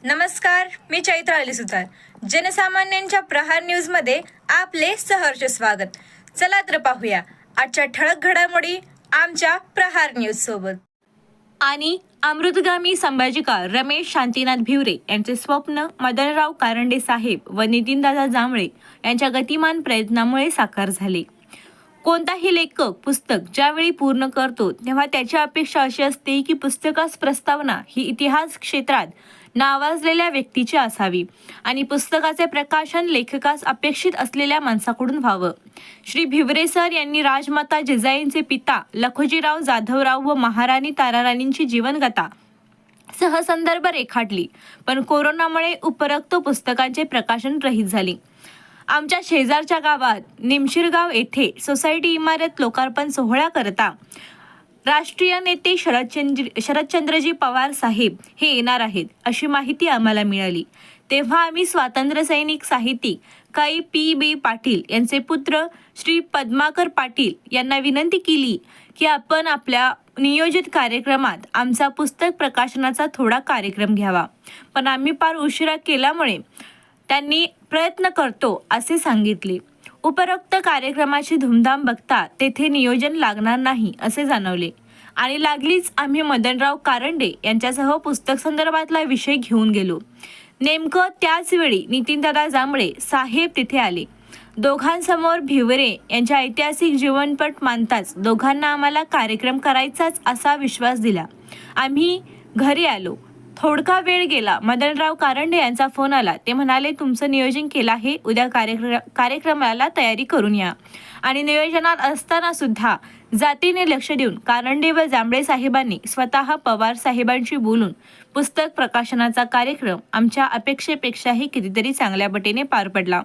नमस्कार, मी चैत्र अलीसुतार. जनसामान्यांच्या प्रहार न्यूज मध्ये आपले सहर्ष स्वागत. चला तर पाहूया आजच्या ठळक घडामोडी आमच्या प्रहार न्यूज सोबत. आणि अमृतगामी संभाजीकार रमेश शांतीनाथ भिवरे यांचे स्वप्न मदनराव कारंडे साहेब व नितीनदादा जांभळे यांच्या गतिमान प्रयत्नामुळे साकार झाले. कोणताही लेखक पुस्तक ज्यावेळी पूर्ण करतो तेव्हा त्याची अपेक्षा अशी असते की पुस्तकास प्रस्तावना ही इतिहास क्षेत्रात नावाजलेल्या व्यक्तीची असावी आणि पुस्तकाचे प्रकाशन लेखकास अपेक्षित असलेल्या माणसाकडून व्हावं. श्री भिवरे सर यांनी राजमाता जिजाईंचे पिता लखोजीराव जाधवराव व महाराणी ताराराणींची जीवनगाथा सहसंदर्भ रेखाटली, पण कोरोनामुळे उपरोक्त पुस्तकांचे प्रकाशन रहित झाले. आमच्या शेजारच्या गावात निमशिरगाव येथे सोसायटी इमारत लोकार्पण सोहळ्याकरता राष्ट्रीय नेते शरदचंद्रजी पवार साहेब हे येणार आहेत अशी माहिती आम्हाला मिळाली. तेव्हा आम्ही स्वातंत्र्य सैनिक साहित्यिक कै पी पाटील यांचे पुत्र श्री पद्माकर पाटील यांना विनंती केली की आपण आपल्या नियोजित कार्यक्रमात आमचा पुस्तक प्रकाशनाचा थोडा कार्यक्रम घ्यावा, पण आम्ही फार उशिरा केल्यामुळे त्यांनी प्रयत्न करतो असे सांगितले. उपरोक्त कार्यक्रमाची धूमधाम बघता तेथे नियोजन लागणार नाही असे जाणवले आणि लागलीच आम्ही मदनराव कारंडे यांच्यासह पुस्तक संदर्भातला विषय घेऊन गेलो. नेमकं त्याच वेळी नितीनदादा जांभळे साहेब तिथे आले. दोघांसमोर भिवरे यांच्या ऐतिहासिक जीवनपट मानताच दोघांना आम्हाला कार्यक्रम करायचाच असा विश्वास दिला. आम्ही घरी आलो. थोडका वेळ गेला. मदनराव कारंडे यांचा फोन आला. ते म्हणाले, तुमचं नियोजन केलं आहे, उद्या कार्यक्रमाला तयारी करून या. आणि नियोजनात असताना सुद्धा जातीने लक्ष देऊन कारंडे व जांभळे साहेबांनी स्वतः पवार साहेबांशी बोलून पुस्तक प्रकाशनाचा कार्यक्रम आमच्या अपेक्षेपेक्षाही कितीतरी चांगल्या पटीने पार पडला.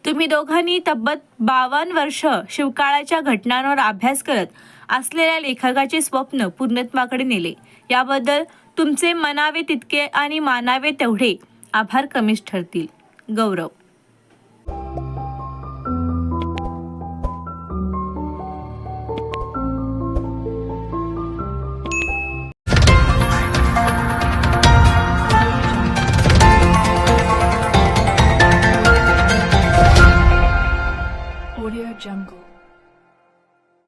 तुम्ही दोघांनी तब्बल 52 वर्ष शिवकाळाच्या घटनांवर अभ्यास करत असलेल्या लेखकाचे स्वप्न पूर्णत्वाकडे नेले. याबद्दल तुमचे मनावे तितके आणि मानावे तेवढे आभार कमीच ठरतील. गौरव.